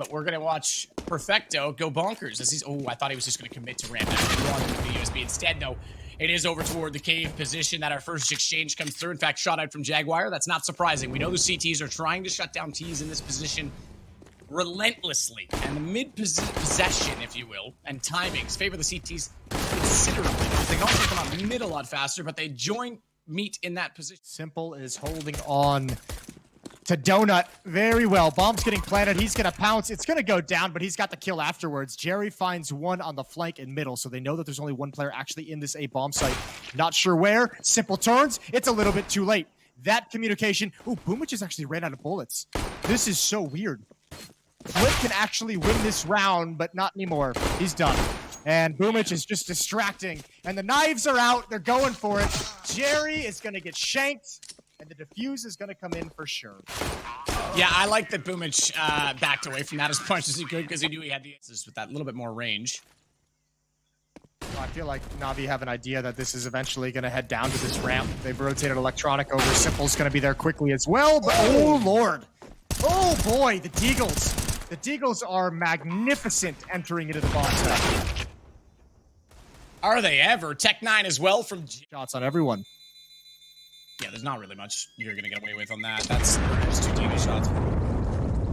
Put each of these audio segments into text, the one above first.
but we're gonna watch Perfecto go bonkers as he's. Oh, I thought he was just gonna commit to ramp down the USB. Instead, though, it is over toward the cave position that our first exchange comes through. In fact, shot out from Jaguar. That's not surprising. We know the CTs are trying to shut down T's in this position relentlessly, and the mid-possession, if you will, and timings favor the CTs considerably. They can also come out mid a lot faster, but they join meet in that position. Simple is holding on to Donut very well. Bomb's getting planted. He's going to pounce. It's going to go down, but he's got the kill afterwards. Jerry finds one on the flank and middle, so they know that there's only one player actually in this A bomb site. Not sure where. Simple turns. It's a little bit too late. That communication. Ooh, Boomich has actually ran out of bullets. This is so weird. Flip can actually win this round, but not anymore. He's done. And Boomich is just distracting. And the knives are out. They're going for it. Jerry is going to get shanked. And the defuse is going to come in for sure. Yeah, I like that Boomich backed away from that as much as he could because he knew he had the answers with that little bit more range. I feel like Navi have an idea that this is eventually going to head down to this ramp. They've rotated Electronic over. Simple's going to be there quickly as well. But, oh, Lord. Oh, boy, the Deagles. The Deagles are magnificent entering into the bomb set. Are they ever? Tech 9 as well from... Shots on everyone. Yeah, there's not really much you're going to get away with on that. That's just 2 DV shots.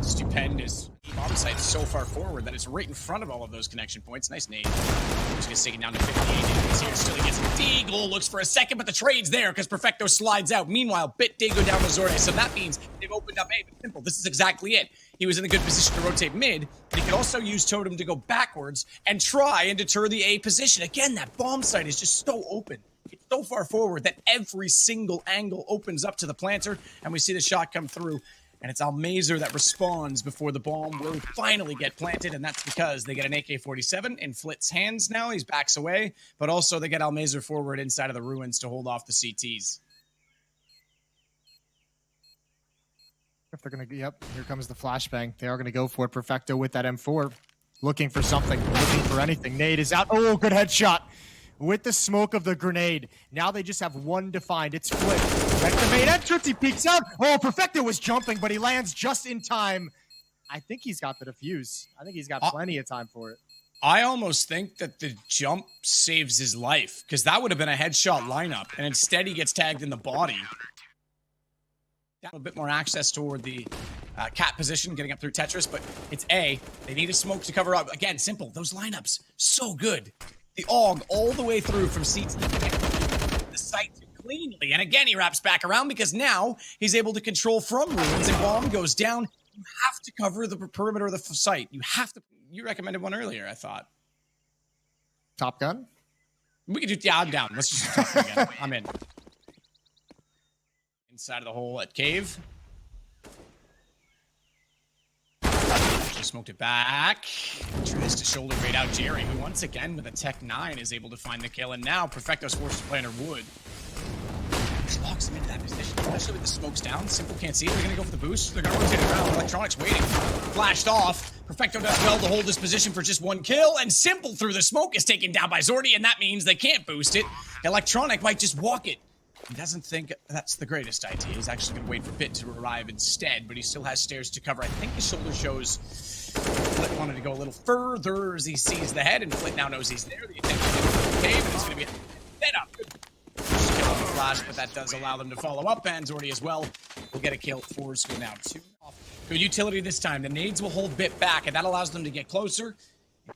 Stupendous. Bomb site's so far forward that it's right in front of all of those connection points. Nice nade. Just gonna take it down to 58. Here still he gets Deagle. Looks for a second, but the trade's there because Perfecto slides out. Meanwhile, Bit did go down to Zorde, so that means they've opened up A. But Simple, this is exactly it. He was in a good position to rotate mid, but he could also use Totem to go backwards and try and deter the A position. Again, that bomb site is just so open. It's so far forward that every single angle opens up to the planter, and we see the shot come through. And it's Almazer that responds before the bomb will finally get planted, and that's because they get an AK-47 in Flit's hands now. He backs away, but also they get Almazer forward inside of the ruins to hold off the CTs. If they're going to, yep, here comes the flashbang. They are going to go for it. Perfecto with that M4. Looking for something, looking for anything. Nade is out. Oh, good headshot. With the smoke of the grenade. Now they just have one defined. It's Flip. Activate entrance. He peeks out. Oh, Perfecto was jumping, but he lands just in time. I think he's got the defuse. I think he's got plenty of time for it. I almost think that the jump saves his life, because that would have been a headshot lineup, and instead he gets tagged in the body. A bit more access toward the cat position, getting up through Tetris, but it's A. They need a smoke to cover up. Again, Simple. Those lineups, so good. The AUG all the way through from seats to the site cleanly. And again, he wraps back around because now he's able to control from ruins and bomb goes down. You have to cover the perimeter of the site. You have to. You recommended one earlier, I thought. Top Gun? We could do, yeah, I'm down. Let's just talk again. I'm in. Inside of the hole at cave. Smoked it back. Tries to shoulder grade out Jerry, who once again with a Tech 9 is able to find the kill, and now Perfecto's forced to play under wood. Locks him into that position, especially with the smokes down. Simple can't see it. They're gonna go for the boost. They're gonna rotate it around. Electronics waiting. Flashed off. Perfecto does well to hold this position for just one kill, and Simple through the smoke is taken down by Zordy, and that means they can't boost it. Electronic might just walk it. He doesn't think that's the greatest idea. He's actually going to wait for Bit to arrive instead, but he still has stairs to cover. I think the shoulder shows Flit wanted to go a little further as he sees the head, and Flit now knows he's there. The attempt is going to be cave, and it's going to be set up. Good kill on the flash, but that does allow them to follow up, and Zordy as well will get a kill. forZe now 2 off. Good utility this time. The nades will hold Bit back, and that allows them to get closer.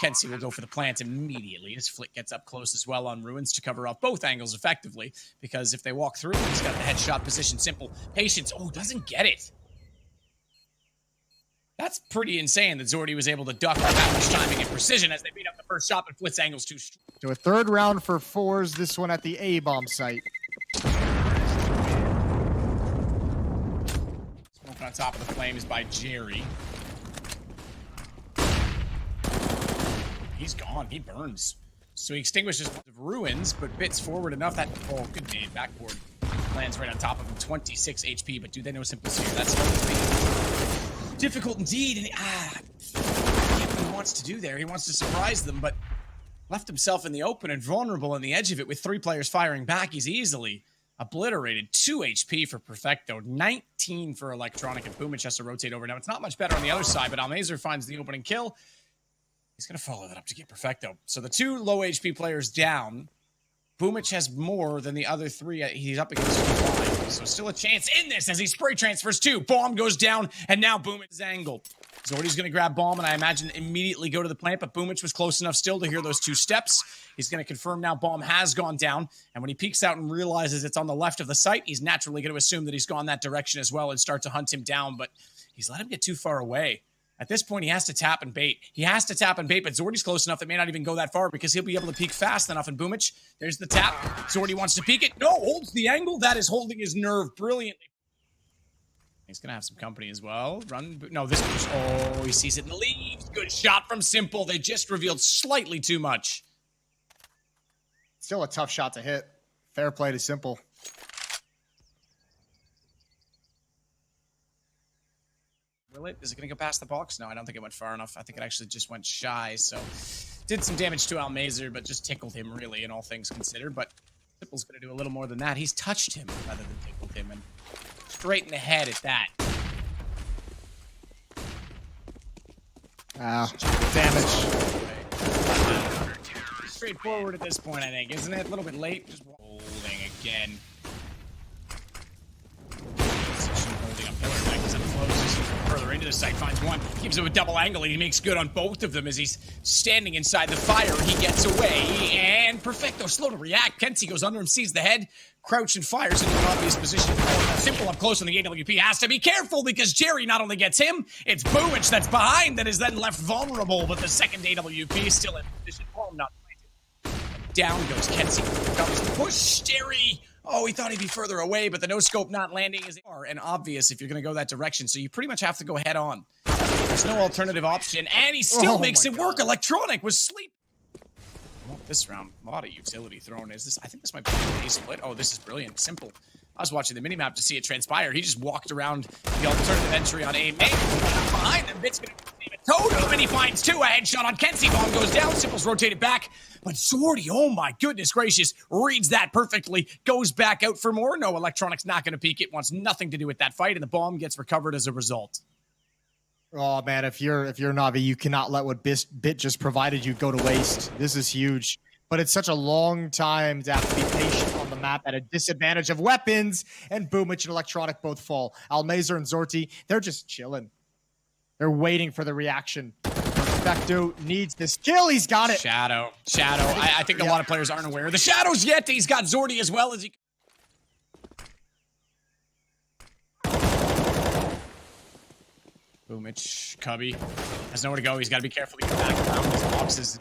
Kenzie will go for the plant immediately as Flick gets up close as well on ruins to cover off both angles effectively, because if they walk through, he's got the headshot position. Simple. Patience. Oh, doesn't get it. That's pretty insane that Zordy was able to duck with that much timing and precision as they beat up the first shot, but Flick's angle's too strong. So a third round for forZe, this one at the A-bomb site. Smoking on top of the flames by Jerry. He's gone. He burns. So he extinguishes the ruins, but Bit's forward enough that... Oh, good nade. Backboard. Lands right on top of him. 26 HP, but do they know Simple's here? That's going to be difficult indeed. And what he wants to do there. He wants to surprise them, but left himself in the open and vulnerable on the edge of it with 3 players firing back. He's easily Obliterated. 2 HP for Perfecto. 19 for Electronic, and Boomich has to rotate over. Now, it's not much better on the other side, but Almazer finds the opening kill. He's going to follow that up to get Perfecto. So the 2 low HP players down. Boomich has more than the other 3 he's up against. 5. So still a chance in this as he spray transfers 2. Bomb goes down, and now Boomich is angled. Zordy's going to grab Bomb, and I imagine immediately go to the plant, but Boomich was close enough still to hear those 2 steps. He's going to confirm now Bomb has gone down, and when he peeks out and realizes it's on the left of the site, he's naturally going to assume that he's gone that direction as well and start to hunt him down, but he's let him get too far away. At this point, he has to tap and bait. He has to tap and bait, but Zordy's close enough that may not even go that far because he'll be able to peek fast enough. And Boomich, there's the tap. Zordy wants to peek it. No, holds the angle. That is holding his nerve brilliantly. He's going to have some company as well. Run. No, this push. Oh, he sees it in the leaves. Good shot from Simple. They just revealed slightly too much. Still a tough shot to hit. Fair play to Simple. Is it going to go past the box? No, I don't think it went far enough. I think it actually just went shy. So did some damage to Almazer, but just tickled him really in all things considered. But Simple's going to do a little more than that. He's touched him rather than tickled him. And straight in the head at that. Damage. Straightforward at this point, I think, isn't it? A little bit late. Just holding again. Holding a pillar back as it closes further into the site. Finds one. Keeps it with double angle, and he makes good on both of them as he's standing inside the fire. He gets away, and Perfecto slow to react. Kenzie goes under him, sees the head, crouch, and fires into an obvious position. Simple up close on the AWP has to be careful because Jerry not only gets him, it's Boomich that's behind that is then left vulnerable, but the second AWP is still in position. Bomb not planted. Down goes Kenzie. Covers the push. Jerry. Oh, he thought he'd be further away, but the no-scope not landing is far and obvious if you're going to go that direction, so you pretty much have to go head-on. There's no alternative option, and he still makes it work. Electronic was sleep. Well, this round, a lot of utility thrown. I think this might be a split. Oh, this is brilliant. Simple. I was watching the minimap to see it transpire. He just walked around the alternative entry on A. Maybe behind them, Bit's going to totem, and he finds 2. A headshot on Kenzie. Bomb goes down. Simple's rotated back. But Zordy, oh my goodness gracious, reads that perfectly. Goes back out for more. No, Electronic's not going to peek it. Wants nothing to do with that fight, and the bomb gets recovered as a result. Oh man, if you're Navi, you cannot let what Bit just provided you go to waste. This is huge. But it's such a long time to have to be patient on the map at a disadvantage of weapons, and Boomich and Electronic both fall. Almazer and Zorty, they're just chilling. They're waiting for the reaction. Perfecto needs this kill. He's got it. Shadow. I think a lot of players aren't aware of the shadows yet. He's got Zordy as well as he... Boomich, Cubby has nowhere to go. He's got to be careful to get back around these boxes.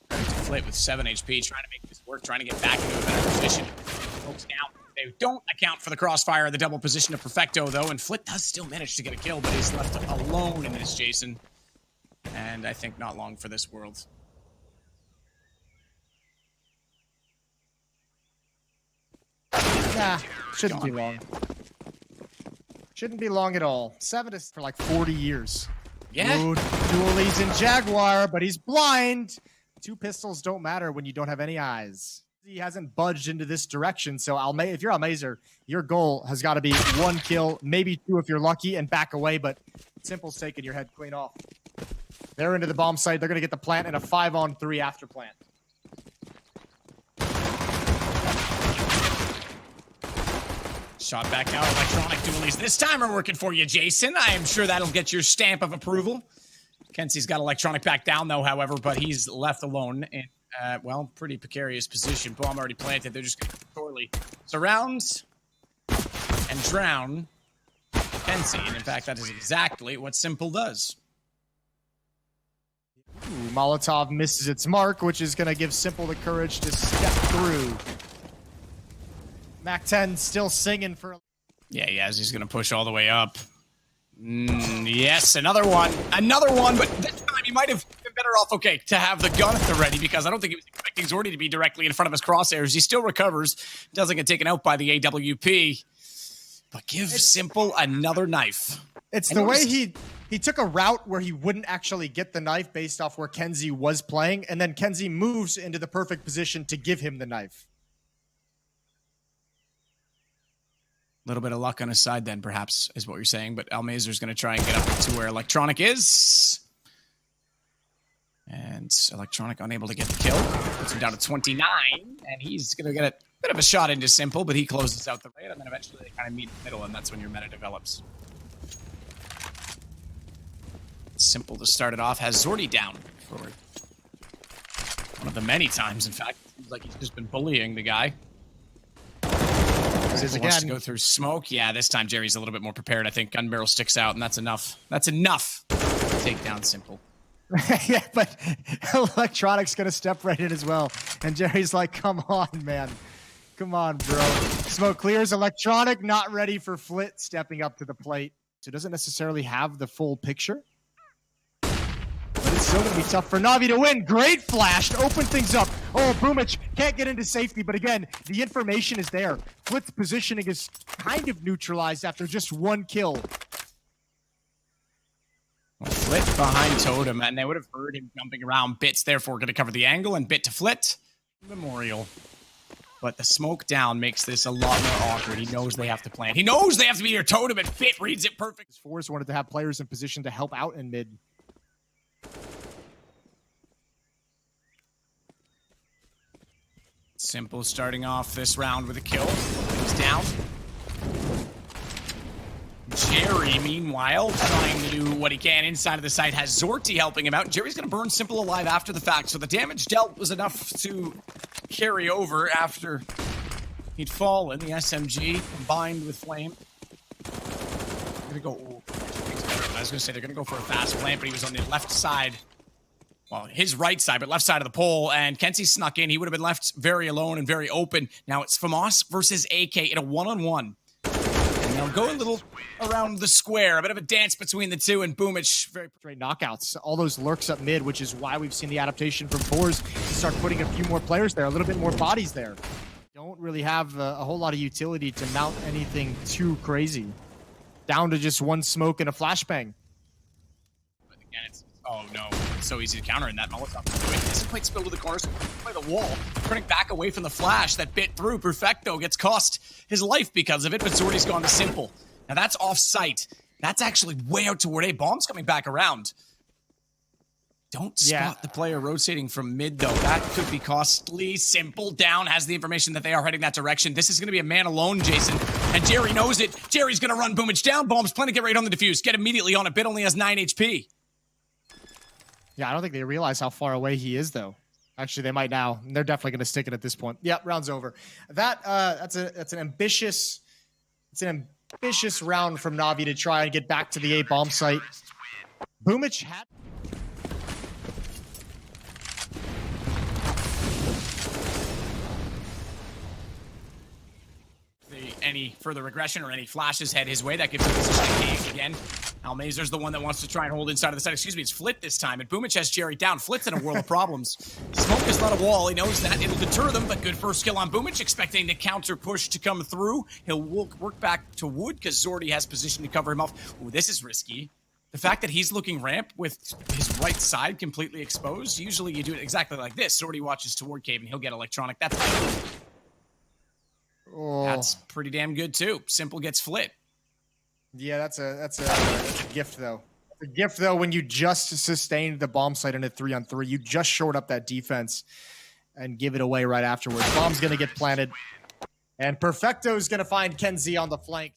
Flit with 7 HP, trying to make this work, trying to get back into a better position. Folks down. They don't account for the crossfire of the double position of Perfecto, though, and Flit does still manage to get a kill, but he's left alone in this, Jason. And I think not long for this world. Nah, shouldn't be long. Shouldn't be long at all. 7 is for like 40 years. Yeah. Dooley's in Jaguar, but he's blind. 2 pistols don't matter when you don't have any eyes. He hasn't budged into this direction, so if you're Almazer, your goal has got to be 1 kill, maybe 2 if you're lucky, and back away, but Simple's taking your head clean off. They're into the bomb site. They're going to get the plant and a 5-on-3 after plant. Shot back out. Electronic dualies this time are working for you, Jason. I am sure that'll get your stamp of approval. Kenzie's got Electronic back down, though, however, but he's left alone in, well, pretty precarious position. Bomb already planted. They're just going to sorely surround and drown Kenzie. And, in fact, that is exactly what Simple does. Ooh, Molotov misses its mark, which is going to give Simple the courage to step through. Mac 10 still singing for... Yeah, he's going to push all the way up. Yes, another one, but this time he might have been better off, okay, to have the gun at the ready, because I don't think he was expecting Zordy to be directly in front of his crosshairs. He still recovers, doesn't get taken out by the AWP, but give Simple another knife. It's the way he took a route where he wouldn't actually get the knife based off where Kenzie was playing, and then Kenzie moves into the perfect position to give him the knife. little bit of luck on his side then, perhaps, is what you're saying. But Almazer's going to try and get up to where Electronic is. And Electronic unable to get the kill. Puts him down to 29. And he's going to get a bit of a shot into Simple, but he closes out the raid. And then eventually they kind of meet in the middle, and that's when your meta develops. Simple to start it off. Has Zordy down for one of the many times, in fact. It seems like he's just been bullying the guy. Wants to go through smoke. Yeah, this time Jerry's a little bit more prepared. I think gun barrel sticks out, and that's enough. That's enough to take down Simple. Yeah, but Electronic's going to step right in as well. And Jerry's like, come on, man. Come on, bro. Smoke clears. Electronic not ready for Flit stepping up to the plate. So it doesn't necessarily have the full picture. But it's still going to be tough for Navi to win. Great flash to open things up. Oh, Boomich can't get into safety. But again, the information is there. Flit's positioning is kind of neutralized after just one kill. Flit behind Totem, and they would have heard him jumping around. Bit's therefore going to cover the angle, and Bit to Flit. Memorial. But the smoke down makes this a lot more awkward. He knows they have to plant. He knows they have to be your Totem, and Bit reads it perfect. forZe wanted to have players in position to help out in mid. Simple starting off this round with a kill. He's down. Jerry, meanwhile, trying to do what he can inside of the site, has Zorty helping him out. Jerry's going to burn Simple alive after the fact, so the damage dealt was enough to carry over after he'd fallen. The SMG combined with Flame. They're going to go... I was going to say they're going to go for a fast plant, but he was on the left side. Well, his right side, but left side of the pole, and Kenzie snuck in. He would have been left very alone and very open. Now it's FAMAS versus AK in a one-on-one. And they'll go a little around the square, a bit of a dance between the two, and Boomich very straight knockouts. All those lurks up mid, which is why we've seen the adaptation from forZe to start putting a few more players there, a little bit more bodies there. Don't really have a whole lot of utility to mount anything too crazy. Down to just one smoke and a flashbang. But again, it's oh no, it's so easy to counter in that Molotov. It doesn't quite spill to the corner, so by the wall, turning back away from the flash that bit through. Perfecto gets cost his life because of it, but Zordy's gone to Simple. Now that's off site. That's actually way out toward A. Bomb's coming back around. Don't spot the player rotating from mid, though. That could be costly. Simple down, has the information that they are heading that direction. This is going to be a man alone, Jason. And Jerry knows it. Jerry's going to run Boomich down. Bomb's planning to get right on the defuse. Get immediately on it. Bit only has 9 HP. Yeah, I don't think they realize how far away he is, though. Actually, they might now. They're definitely going to stick it at this point. Yep, round's over. That's an ambitious round from Navi to try and get back to the A bomb site. Boomich had any further regression or any flashes head his way. That gives him position again. Almazer's the one that wants to try and hold inside of the side. Excuse me, it's Flit this time. And Boomich has Jerry down. Flit's in a world of problems. Smoke is not a wall. He knows that. It'll deter them, but good first kill on Boomich, expecting the counter push to come through. He'll work back to Wood because Zordy has position to cover him off. Ooh, this is risky. The fact that he's looking ramp with his right side completely exposed. Usually you do it exactly like this. Zordy watches toward cave and he'll get electronic. That's pretty damn good too. Simple gets Flit. Yeah, that's a gift though. It's a gift though when you just sustained the bomb site in a 3-on-3. You just shored up that defense and give it away right afterwards. Bomb's gonna get planted. And Perfecto's gonna find Kenzie on the flank.